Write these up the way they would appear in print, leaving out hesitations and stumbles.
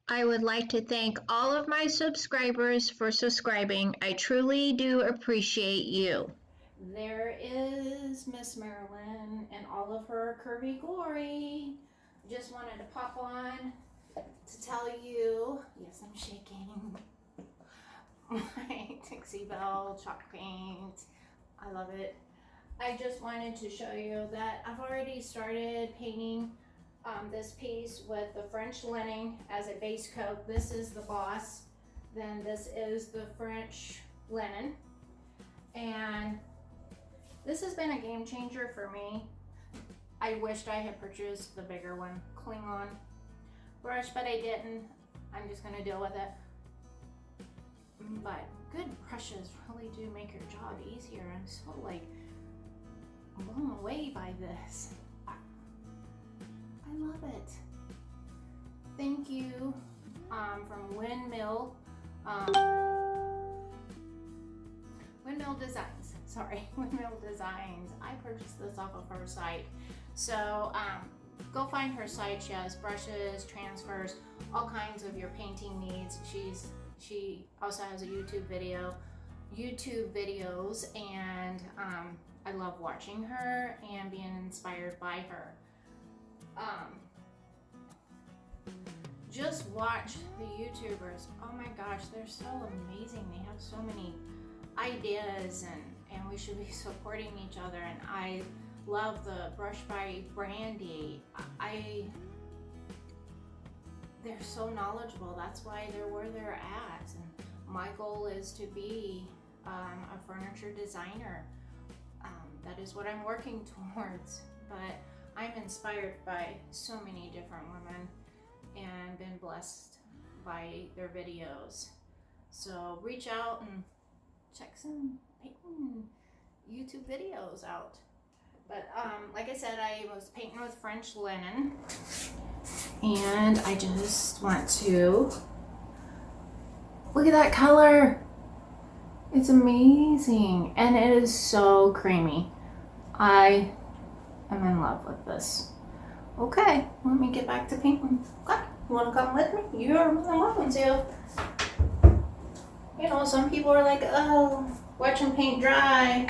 I would like to thank all of my subscribers for subscribing. I truly do appreciate you. There is Miss Marilyn and all of her curvy glory. Just wanted to pop on to tell you, yes, I'm shaking, my Dixie Belle chalk paint. I love it. I just wanted to show you that I've already started painting this piece with the French linen as a base coat. This is the Boss, then this is the French linen, and this has been a game changer for me. I wished I had purchased the bigger one, Klingon brush, but I didn't. I'm just gonna deal with it. But good brushes really do make your job easier. I'm so like blown away by this. I love it. Thank you from Windmill Designs. Sorry, Windmill Designs. I purchased this off of her site. So go find her site. She has brushes, transfers, all kinds of your painting needs. She also has a YouTube videos, and I love watching her and being inspired by her. Just watch the YouTubers. Oh my gosh, they're so amazing. They have so many ideas, and we should be supporting each other. And I love the Brush by Brandy. They're so knowledgeable. That's why they're where they're at. And my goal is to be a furniture designer. That is what I'm working towards. But I'm inspired by so many different women and been blessed by their videos. So reach out and check some painting YouTube videos out. But like I said, I was painting with French linen, and I just want to look at that color. It's amazing, and it is so creamy. I am in love with this. Okay, let me get back to painting. Okay, you want to come with me? You're more than welcome to. You know, some people are like, oh, watching paint dry.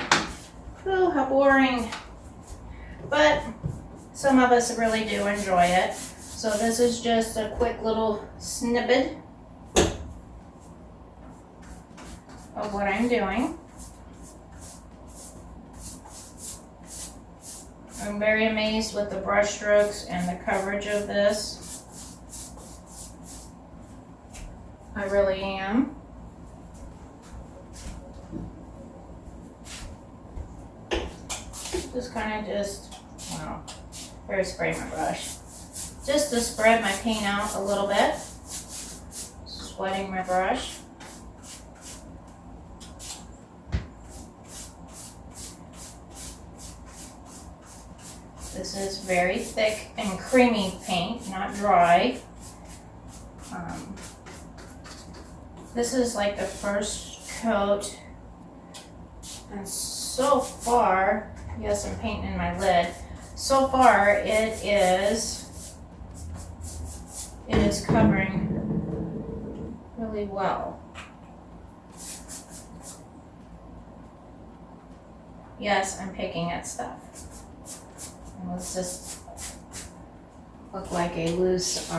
Oh, how boring. But some of us really do enjoy it. So this is just a quick little snippet of what I'm doing. I'm very amazed with the brush strokes and the coverage of this. I really am. Just kind of well, here, spray my brush. Just to spread my paint out a little bit. Sweating my brush. This is very thick and creamy paint, not dry. This is like the first coat, and so far, yes, I'm painting in my lid. So far, it is covering really well. Yes, I'm picking at stuff. And let's just look like a loose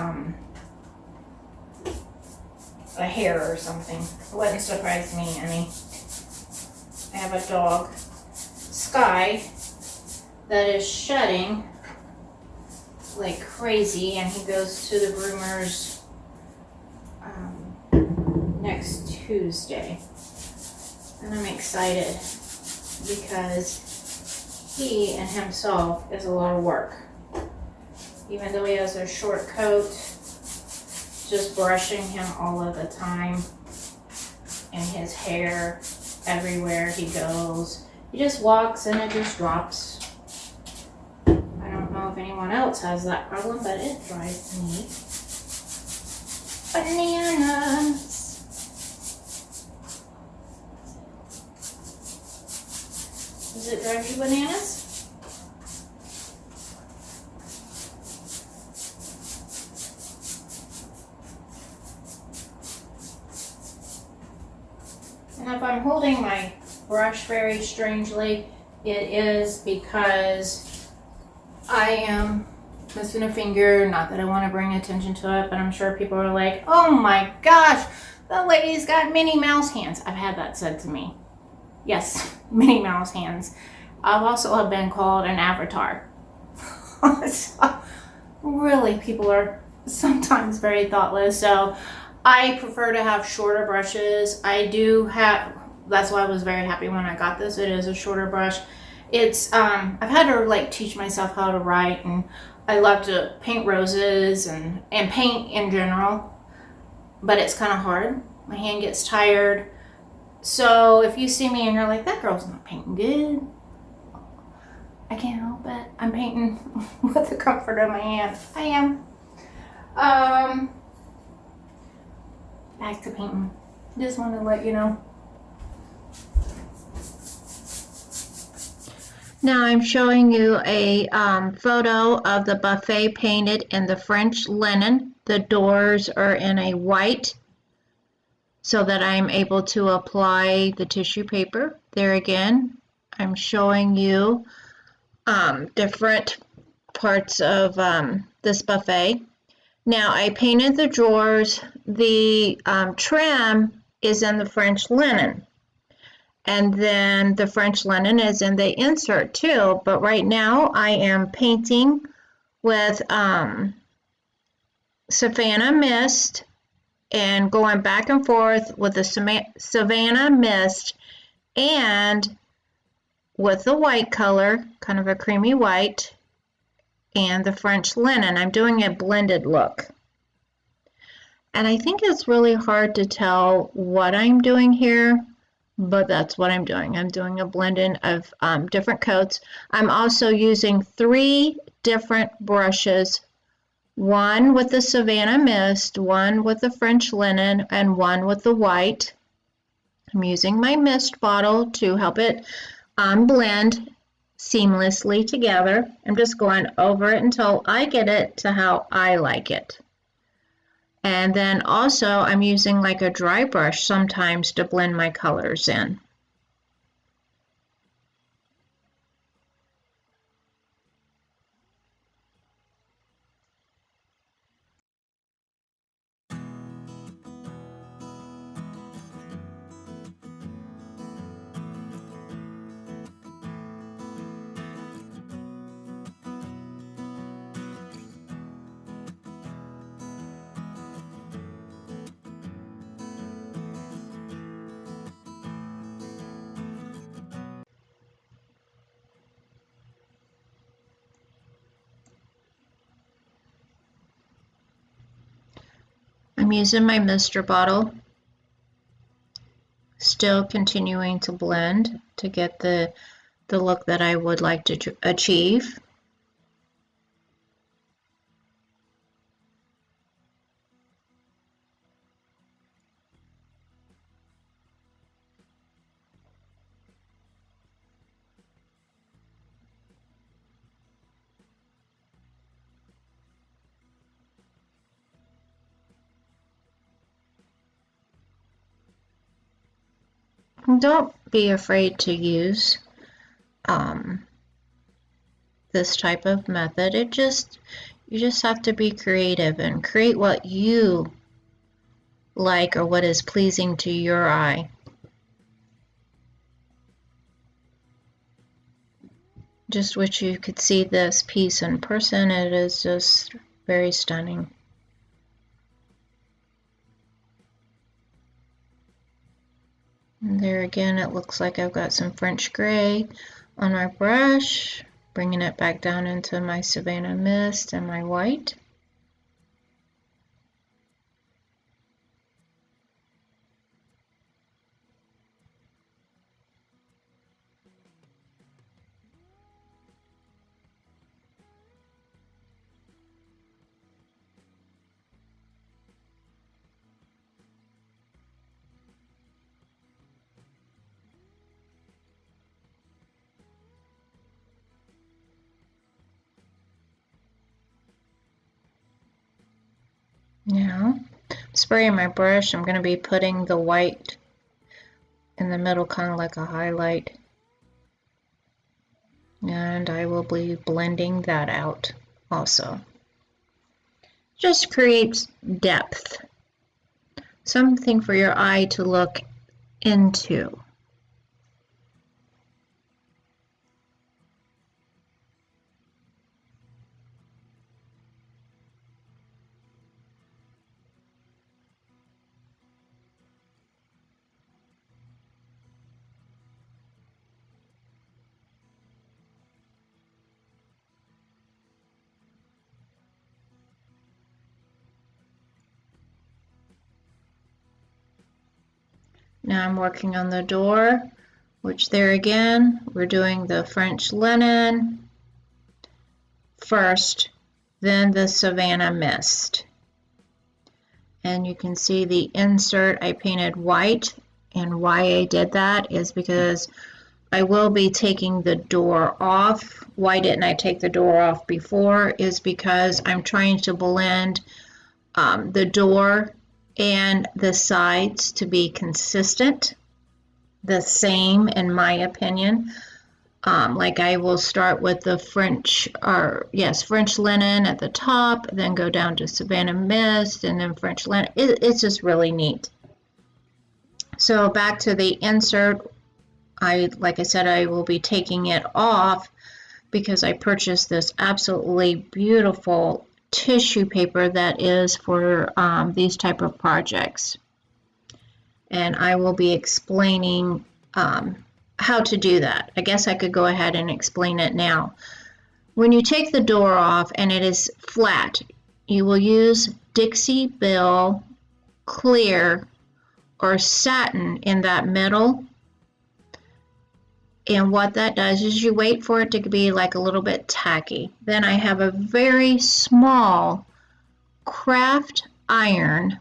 a hair or something. It wouldn't surprise me any. I have a dog, Sky, that is shedding like crazy, and he goes to the groomers next Tuesday. And I'm excited because he and himself is a lot of work. Even though he has a short coat, just brushing him all of the time, and his hair everywhere he goes. He just walks and it just drops. I don't know if anyone else has that problem, but it drives me bananas. Does it drive you bananas? And if I'm holding my brush very strangely, it is because I am missing a finger. Not that I want to bring attention to it, but I'm sure people are like, oh my gosh, the lady's got Minnie Mouse hands. I've had that said to me. Yes, Minnie Mouse hands. I've also have been called an avatar. So, really, people are sometimes very thoughtless. So I prefer to have shorter brushes. I do have, that's why I was very happy when I got this. It is a shorter brush. It's, I've had to like teach myself how to write, and I love to paint roses and paint in general, but it's kind of hard. My hand gets tired. So if you see me and you're like, that girl's not painting good, I can't help it. I'm painting with the comfort of my hand. I am. Back to painting. Just want to let you know. Now I'm showing you a photo of the buffet painted in the French linen. The doors are in a white so that I'm able to apply the tissue paper. There again, I'm showing you different parts of this buffet. Now I painted the drawers. The trim is in the French linen. And then the French linen is in the insert too. But right now I am painting with Savannah Mist and going back and forth with the Savannah Mist and with the white color, kind of a creamy white, and the French linen. I'm doing a blended look. And I think it's really hard to tell what I'm doing here, but that's what I'm doing. I'm doing a blending of different coats. I'm also using 3 different brushes, one with the Savannah Mist, one with the French linen, and one with the white. I'm using my mist bottle to help it blend seamlessly together. I'm just going over it until I get it to how I like it. And then also I'm using like a dry brush sometimes to blend my colors in. I'm using my mister bottle, still continuing to blend to get the look that I would like to achieve. Don't be afraid to use this type of method. You just have to be creative and create what you like or what is pleasing to your eye. Just wish you could see this piece in person. It is just very stunning. And there again, it looks like I've got some French gray on my brush, bringing it back down into my Savannah Mist and my white. Now, spraying my brush, I'm going to be putting the white in the middle, kind of like a highlight. And I will be blending that out also. Just creates depth. Something for your eye to look into. Now I'm working on the door, which there again, we're doing the French linen first, then the Savannah mist. And you can see the insert I painted white, and why I did that is because I will be taking the door off. Why didn't I take the door off before is because I'm trying to blend the door and the sides to be consistent, the same in my opinion. Like I will start with the French linen at the top, then go down to Savannah mist, and then French linen. It's just really neat. So back to the insert, like I said, I will be taking it off because I purchased this absolutely beautiful tissue paper that is for these type of projects. And I will be explaining how to do that. I guess I could go ahead and explain it now. When you take the door off and it is flat, you will use Dixie Belle clear or satin in that middle. And what that does is you wait for it to be like a little bit tacky. Then I have a very small craft iron,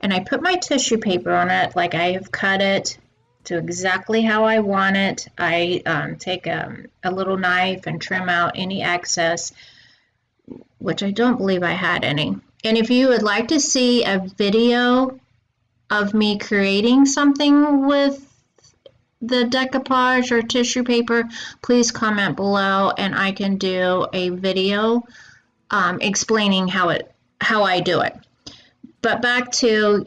and I put my tissue paper on it like I have cut it to exactly how I want it. I take a little knife and trim out any excess, which I don't believe I had any. And if you would like to see a video of me creating something with the decoupage or tissue paper, please comment below and I can do a video explaining how I do it. But back to,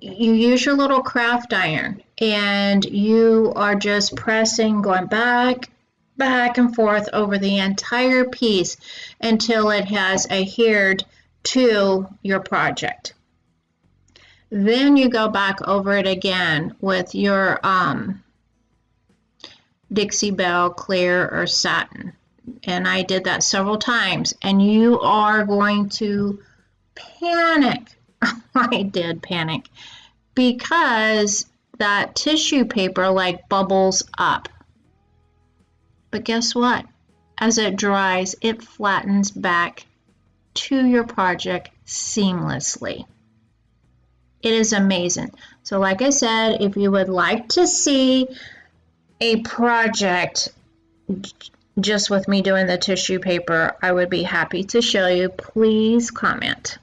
you use your little craft iron and you are just pressing, going back and forth over the entire piece until it has adhered to your project. Then you go back over it again with your Dixie Belle clear or satin. And I did that several times, and you are going to panic. I did panic because that tissue paper like bubbles up. But guess what? As it dries, it flattens back to your project seamlessly. It is amazing. So like I said, if you would like to see a project just with me doing the tissue paper, I would be happy to show you. Please comment.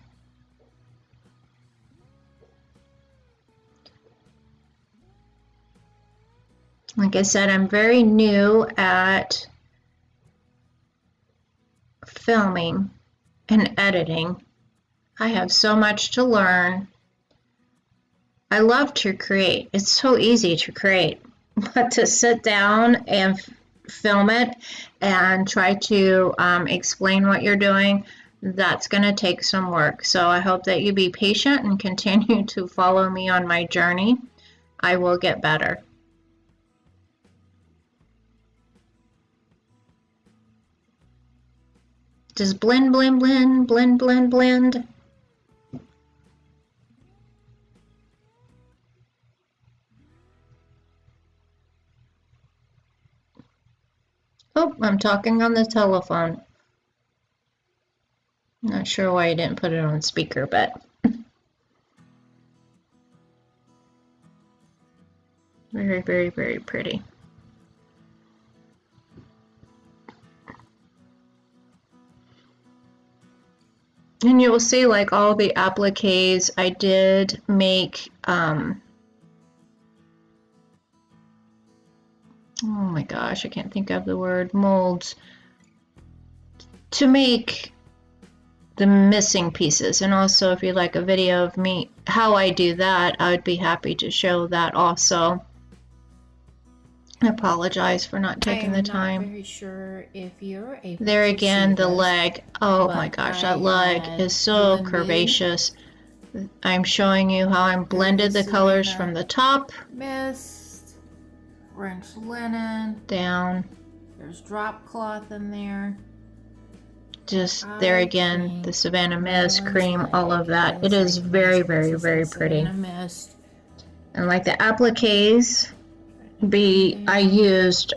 Like I said, I'm very new at filming and editing. I have so much to learn. I love to create. It's so easy to create, but to sit down and film it and try to explain what you're doing, that's going to take some work. So I hope that you be patient and continue to follow me on my journey. I will get better. Just blend, blend, blend, blend, blend, blend. Oh, I'm talking on the telephone. Not sure why I didn't put it on speaker, but very, very, very pretty. And you will see, like, all the appliques I did make oh my gosh, I can't think of the word, molds, to make the missing pieces. And also, if you'd like a video of me, how I do that, I would be happy to show that also. I apologize for not taking the time. I'm not very sure if you're able there to again, see the this, leg. Oh my but gosh, I that leg had is so blended curvaceous. I'm showing you how I'm blended the colors from the top mist, French linen, down. there's drop cloth in there. Just there again, the Savannah Mist, cream, all of that. It is like very, very, very pretty. Mist. And like the appliques, I used,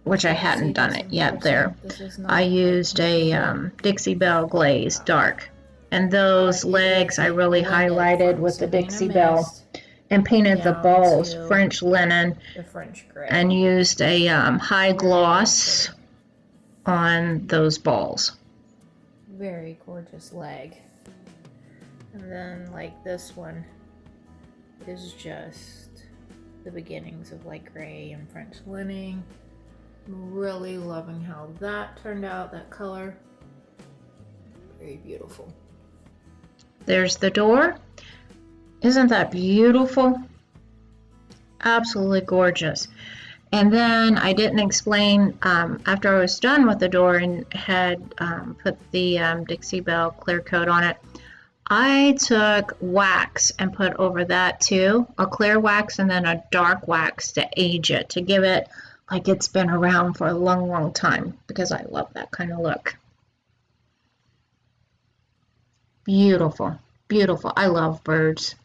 which I hadn't done it yet there, I used a Dixie Belle glaze dark. And those legs I really highlighted with the Dixie Belle and painted the balls French linen and used a high gloss on those balls. Very gorgeous leg. And then like this one is just the beginnings of like gray and French linen. I'm really loving how that turned out, that color. Very beautiful. There's the door. Isn't that beautiful? Absolutely gorgeous. And then I didn't explain, after I was done with the door and had put the Dixie Belle clear coat on it, I took wax and put over that too, a clear wax and then a dark wax to age it, to give it like it's been around for a long, long time, because I love that kind of look. Beautiful, beautiful. I love birds.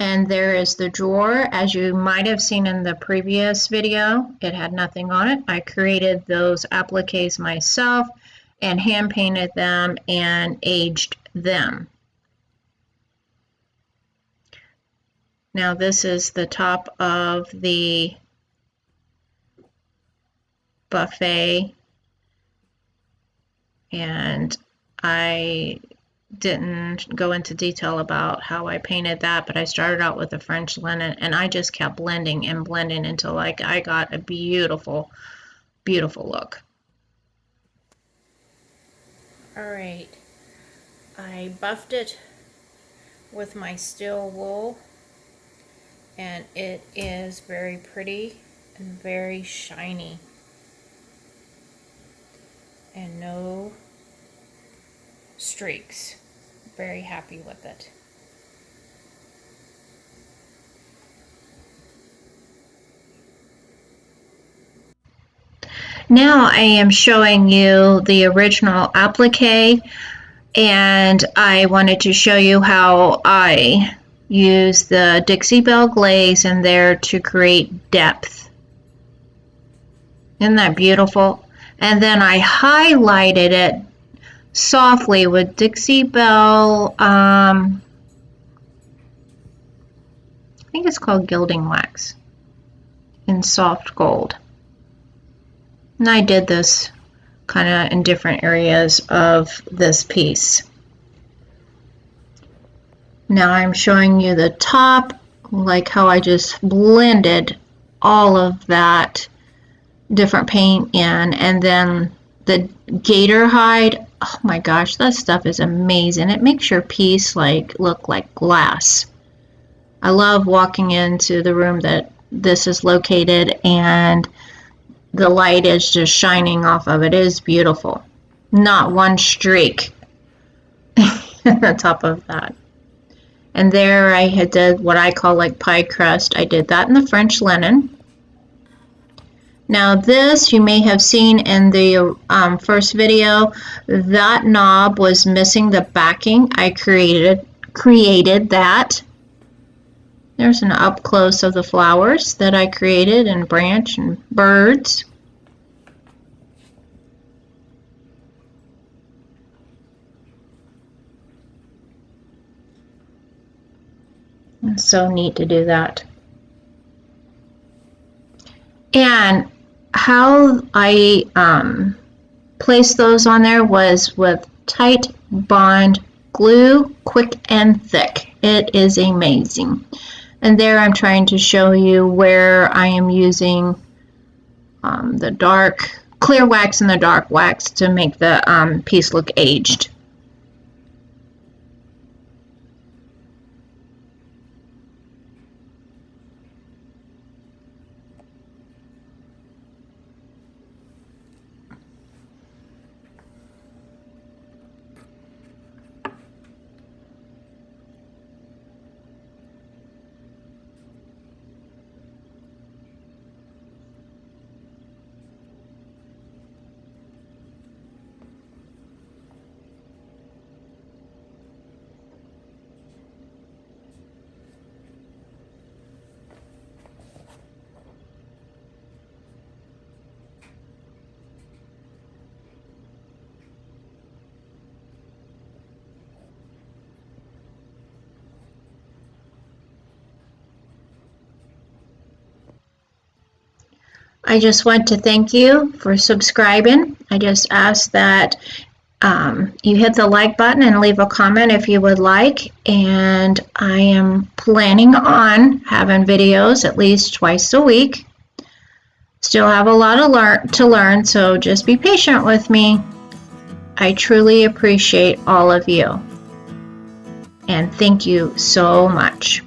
And there is the drawer. As you might have seen in the previous video, it had nothing on it. I created those appliques myself and hand painted them and aged them. Now this is the top of the buffet, and I didn't go into detail about how I painted that, but I started out with the French linen and I just kept blending and blending until like I got a beautiful, beautiful look. Alright, I buffed it with my steel wool and it is very pretty and very shiny and no streaks. Very happy with it. Now I am showing you the original applique, and I wanted to show you how I use the Dixie Belle glaze in there to create depth. Isn't that beautiful? And then I highlighted it softly with Dixie Belle, I think it's called gilding wax in soft gold. And I did this kind of in different areas of this piece. Now I'm showing you the top, like how I just blended all of that different paint in, and then the gator hide. Oh my gosh, that stuff is amazing. It makes your piece like look like glass. I love walking into the room that this is located and the light is just shining off of it. It is beautiful. Not one streak on top of that. And there I had did what I call like pie crust. I did that in the French linen. Now this you may have seen in the first video. That knob was missing the backing. I created that. There's an up close of the flowers that I created, and branch and birds. It's so neat to do that. And how I placed those on there was with tight bond glue, quick and thick. It is amazing. And there I'm trying to show you where I am using the dark clear wax and the dark wax to make the piece look aged. I just want to thank you for subscribing. I just ask that you hit the like button and leave a comment if you would like. And I am planning on having videos at least twice a week. Still have a lot to learn, so just be patient with me. I truly appreciate all of you. And thank you so much.